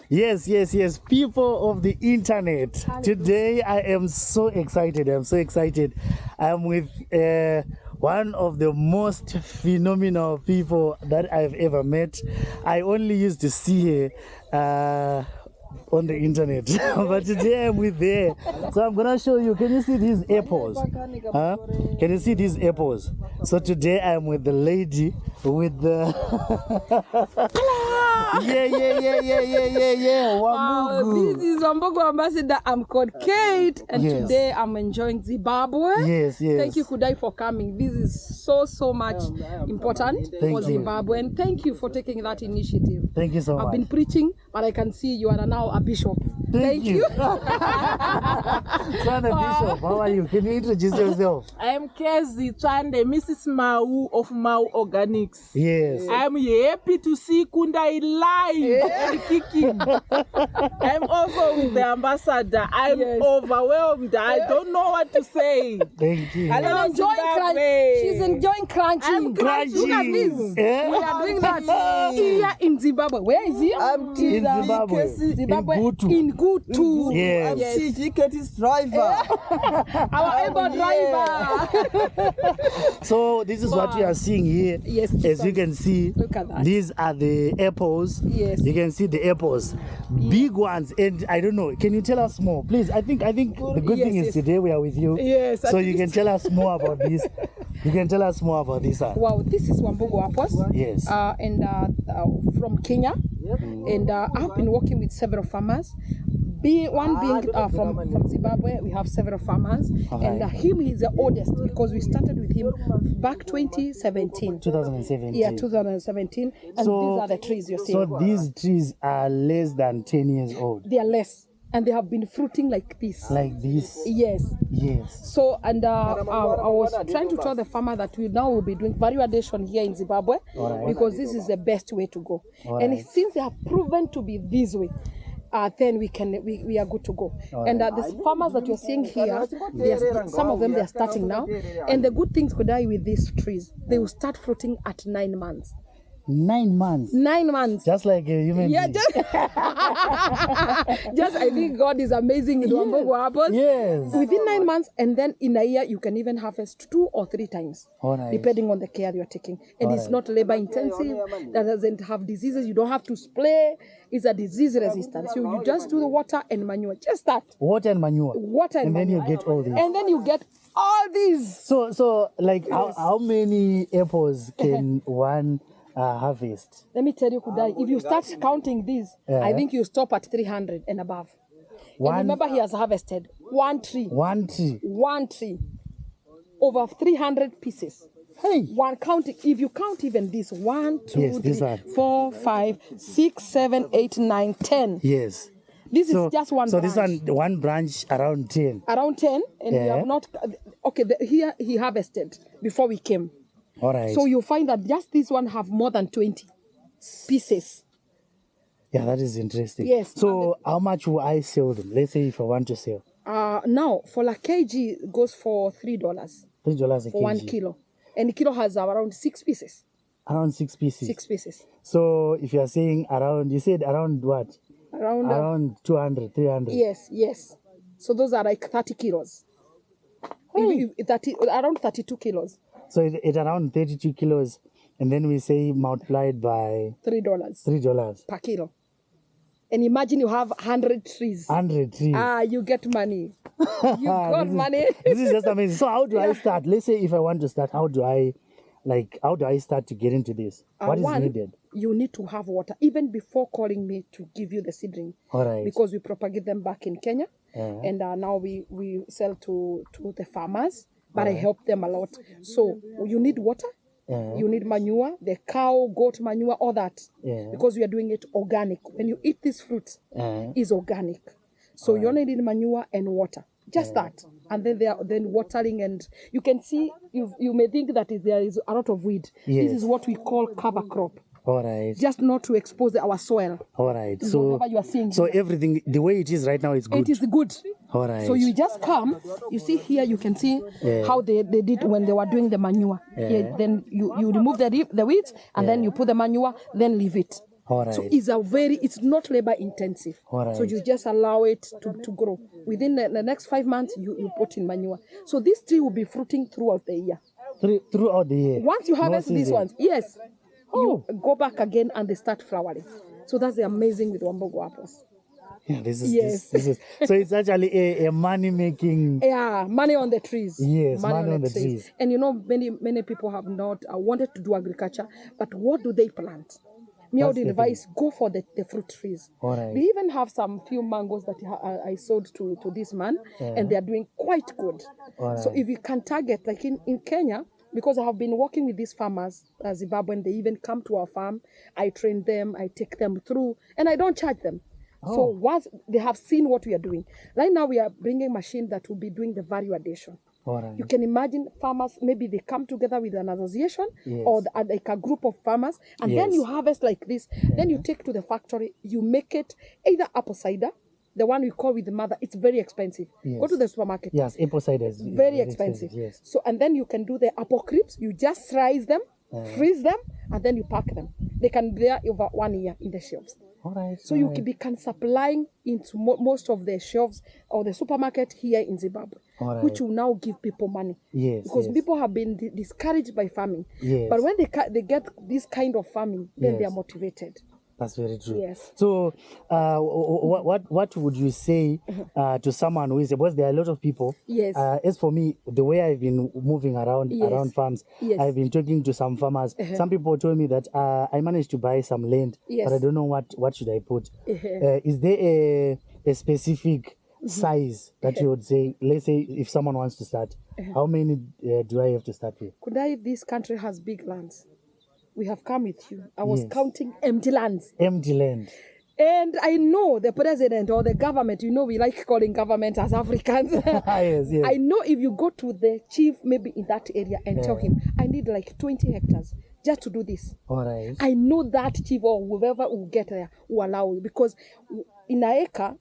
Yes. People of the internet. Today I am so excited. I'm with one of the most phenomenal people that I've ever met. I only used to see her on the internet, but today I'm with her. So I'm gonna show you. Can you see these apples? Can you see these apples? So today I'm with the lady with the Wambugu. This is Wambugu ambassador. I'm called Kate, and today I'm enjoying Zimbabwe. Yes. Thank you, Kudai, for coming. This is so much important for Zimbabwe, and thank you for taking that initiative. Thank you so much. I've been preaching, but I can see you are now a bishop. Thank you. Tsande Bishop, how are you? Can you introduce yourself? I am Kezi Tsande, Mrs. Mau of Mau Organics. Yes. I am happy to see Kundai live and kicking. I'm also with the ambassador. I'm overwhelmed. I don't know what to say. Thank you. I love Zimbabwe. She's enjoying crunching. I'm crunching. Look at this. We are doing that here in Zimbabwe. Where is he? In Zimbabwe. In Gutu. Yes. I'm CG Katie's driver. Our able driver. So this is what we are seeing here. Yes. As you can see, look at that. These are the apples. Yes. You can see the apples, big ones, and I don't know. Can you tell us more, please? I think the good thing is today we are with you. Yes. So you can tell us more about this. You can tell us more about this. Wow, this is Wambugu apples. Yes. And from Kenya. And I've been working with several farmers. One being from Zimbabwe, we have several farmers. And him is the oldest because we started with him back 2017. 2017. Yeah, 2017. And these are the trees you're seeing. So these trees are less than 10 years old. They are less. And they have been fruiting like this. Like this? Yes. So, and I was trying to tell the farmer that we now will be doing variation here in Zimbabwe because this is the best way to go. And since they have proven to be this way, then we are good to go. And the farmers that you're seeing here, some of them they are starting now. And the good things could die with these trees. They will start fruiting at 9 months. 9 months. 9 months. Just like a human being. Just I think God is amazing with Wambugu apples. Yes. Within 9 months, and then in a year, you can even harvest 2 or 3 times, depending on the care you're taking. And it's not labor intensive. That doesn't have diseases. You don't have to spray. It's a disease resistance. So you just do the water and manure. Just that. Water and manure. And then you get all these. And then you get all these. So like how many apples can one harvest? Let me tell you, Kudai, if you start counting these, I think you stop at 300 and above. And remember, he has harvested one tree. Over 300 pieces. Hey. One counting. If you count even this, 1, 2, 3, 4, 5, 6, 7, 8, 9, 10. Yes. This is just one branch. So this one branch around 10. Around 10, and we have not. Okay, here he harvested before we came. All right. So you find that just this one have more than 20 pieces. Yeah, that is interesting. Yes. So how much will I sell them? Let's say if I want to sell. Now for a kg it goes for $3. $3 a kg. For 1 kilo. And a kilo has around 6 pieces. Around 6 pieces. 6 pieces. So if you are saying around, you said around what? Around 200, 300. Yes. So those are like 30 kilos. Around 32 kilos. So it's around 32 kilos, and then we say multiplied by $3. $3 per kilo. And imagine you have 100 trees. 100 trees. You get money. You got money. This is just amazing. So how do I start? Let's say if I want to start, how do I start to get into this? What is needed? You need to have water, even before calling me to give you the seedling. All right. Because we propagate them back in Kenya, and now we sell to the farmers. But I help them a lot. So you need water, you need manure, the cow, goat manure, all that. Because we are doing it organic. When you eat this fruit, it's organic. So you only need manure and water. Just that. And then then watering, and you can see, you may think that there is a lot of weed. Yes. This is what we call cover crop. All right. Just not to expose our soil. All right. So you are seeing everything, the way it is right now, is good. It is good. All right. So you just come, you see here, you can see how they did when they were doing the manure. Here, then you remove the weeds, and then you put the manure, then leave it. All right. So it's not labor intensive. All right. So you just allow it to grow. Within the next 5 months, you put in manure. So this tree will be fruiting throughout the year. Throughout the year. Once you harvest these ones, yes, you go back again and they start flowering. So that's the amazing with Wambugu apples. Yeah, this is Yes. this is so it's actually a money making. Yeah, money on the trees. Yes, money on the trees. And many people have not wanted to do agriculture, but what do they plant? Me, I would advise go for the fruit trees. All right. We even have some few mangoes that I sold to this man, and they are doing quite good. All So right. if you can target, like in Kenya, because I have been working with these farmers, Zimbabwean, they even come to our farm. I train them, I take them through, and I don't charge them. So once they have seen what we are doing, right now we are bringing a machine that will be doing the value addition. All right. You can imagine farmers, maybe they come together with an association or like a group of farmers, and then you harvest like this. Then you take to the factory, you make it either apple cider, the one we call with the mother, it's very expensive. Go to the supermarket. Yes, apple cider is Very expensive. Yes. So, and then you can do the apple crisps. You just slice them, freeze them, and then you pack them. They can be there over 1 year in the shelves. All right. So you can supplying into most of the shelves or the supermarket here in Zimbabwe, which will now give people money. Yes. Because people have been discouraged by farming. Yes. But when they get this kind of farming, then they are motivated. That's very true. Yes. So, what would you say to someone who is, because there are a lot of people. Yes. As for me, the way I've been moving around farms, I've been talking to some farmers. Some people told me that I managed to buy some land, but I don't know what should I put. Is there a specific size that you would say? Let's say if someone wants to start, how many do I have to start with? This country has big lands. We have come with you. I was counting empty lands. Empty land. And I know the president or the government, we like calling government as Africans. Yes. I know if you go to the chief maybe in that area and tell him, I need like 20 hectares just to do this. All right. I know that chief or whoever will get there will allow you, because in an acre,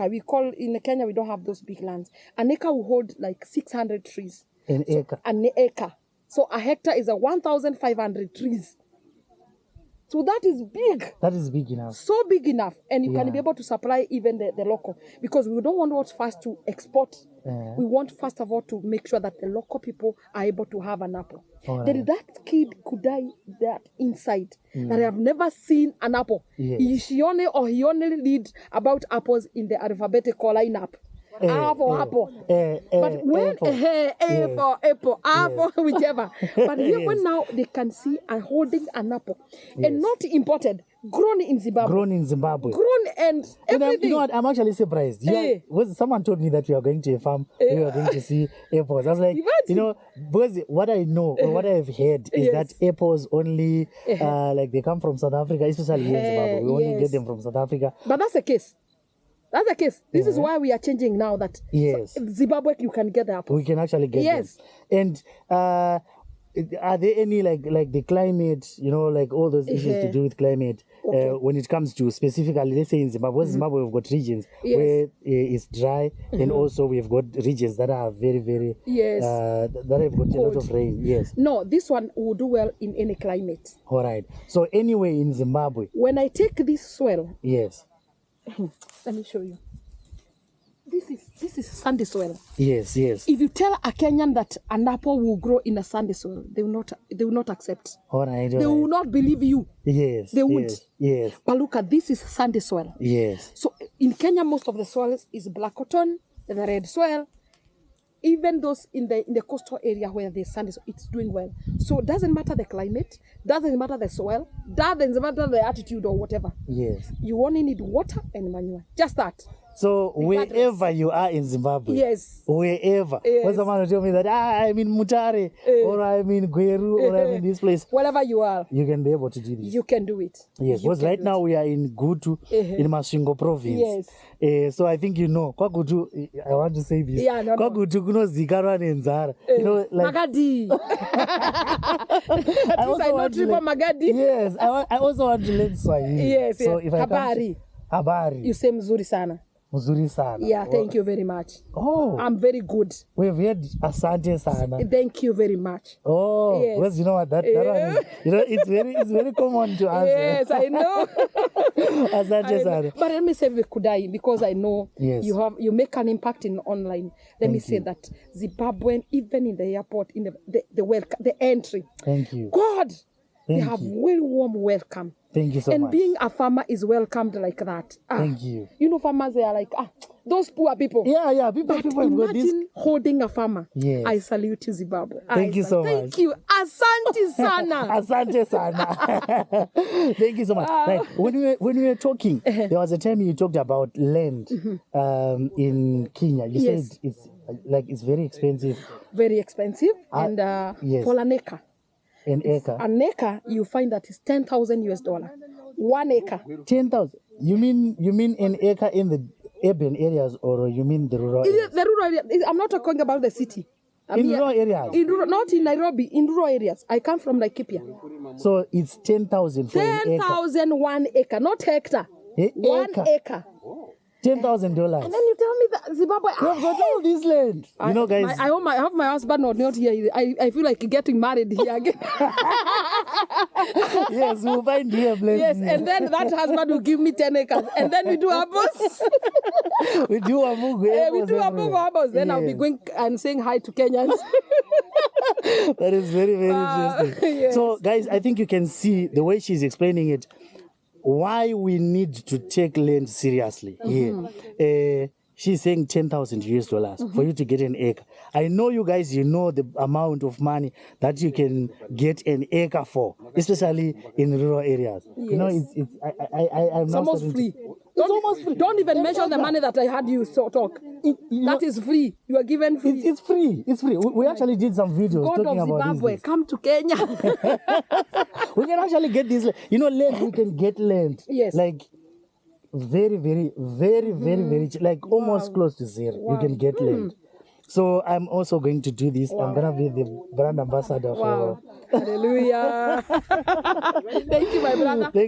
we call, in Kenya, we don't have those big lands. An acre will hold like 600 trees. An acre. An acre. So a hectare is 1,500 trees. So that is big. That is big enough. So big enough. And you can be able to supply even the local. Because we don't want what's fast to export. We want, first of all, to make sure that the local people are able to have an apple. Then that kid could die that inside. That I have never seen an apple. He only read about apples in the alphabetical lineup. A for apple. But when A for apple, A for whichever. But here when now they can see and holding an apple. And not imported, grown in Zimbabwe. Grown in Zimbabwe. Grown and everything. You know what? I'm actually surprised. Someone told me that we are going to a farm, we are going to see apples. I was like, because what I know or what I've heard is that apples only, like they come from South Africa, especially here in Zimbabwe. We only get them from South Africa. But that's the case. That's the case. This is why we are changing now that Zimbabwe, you can get the apples. We can actually get them. And are there any like the climate, like all those issues to do with climate when it comes to specifically, let's say in Zimbabwe, Zimbabwe we've got regions where it's dry and also we've got regions that are very, very, that have got a lot of rain. Yes. No, this one will do well in any climate. All right. So anyway, in Zimbabwe. When I take this soil. Yes. Let me show you. This is sandy soil. Yes. If you tell a Kenyan that an apple will grow in a sandy soil, they will not accept. All right. They will not believe you. Yes. They won't. Yes. But look at this is sandy soil. Yes. So in Kenya, most of the soil is black cotton, the red soil. Even those in the coastal area where the sand is, it's doing well. So it doesn't matter the climate, doesn't matter the soil, doesn't matter the attitude or whatever. Yes. You only need water and manure. Just that. So wherever you are in Zimbabwe, wherever, when someone will tell me that I'm in Mutare, or I'm in Gweru, or I'm in this place, wherever you are, you can be able to do this. You can do it. Yes, because right now we are in Gutu, in Masvingo province. Yes. So I think Kwa Gutu, I want to say this. Yeah, Kwa Gutu kuno zikara nenzara. Like Magadi. I also want to learn Magadi. Yes, I also want to learn Swahili. Yes. So if Habari. Habari. You say mzuri sana. Muzuri sana. Yeah, thank you very much. Oh, I'm very good. we've heard asante sana. Thank you very much. Oh, Yes. well, you know what that one is, it's very common to us. Yes, I know. Asante sana. But let me say Vikudai, because I know Yes. you make an impact in online. Let me Thank say you. that Zimbabwean, even in the airport, in the entry, Thank you. God, they Thank have you. very warm welcome. Thank you so And much. being a farmer is welcomed like that. Thank you. You know, farmers, they are like, those poor people. Yeah, people have got this. Imagine holding a farmer. Yes. I salute you, Zimbabwe. Thank you so much. Thank you. Asante sana. Asante sana. Thank you so much. Right. When we were talking, there was a time you talked about land in Kenya. You Yes. said it's very expensive. Very expensive. And yes. for an acre. An acre. An acre, you find that is $10,000 US. 1 acre. 10,000. You mean an acre in the urban areas, or you mean the rural areas? The rural area. I'm not talking about the city. In rural areas? Not in Nairobi, in rural areas. I come from Laikipia. So it's 10,000 for an acre. 10,000 1 acre, not hectare. Eh, 1 acre. $10,000. And then you tell me that Zimbabwe. You've got all this land. You know, guys. I have my husband not here. I feel like getting married here again. Yes, we'll find here place. Yes, and then that husband will give me 10 acres. And then we do apples. We do Wambugu. We do apples. Then I'll be going and saying hi to Kenyans. That is very, very interesting. Yes. So, guys, I think you can see the way she's explaining it, why we need to take land seriously here. She's saying $10,000 US for you to get an acre. I know you guys, you know the amount of money that you can get an acre for, especially in rural areas. Yes. You know, I'm It's not almost starting free. to- It's almost free. Don't even mention the money that I had you talk. That is free. You are given free. It's free. It's free. We actually did some videos God talking of about Zimbabwe, this. come to Kenya. We can actually get this. You know, land. We can get land. Yes. Like very, very, very, very, very cheap. Like almost close to zero. You can get land. So I'm also going to do this. I'm gonna be the brand ambassador Wow. for. Hallelujah. Thank you, my brother. Thank you.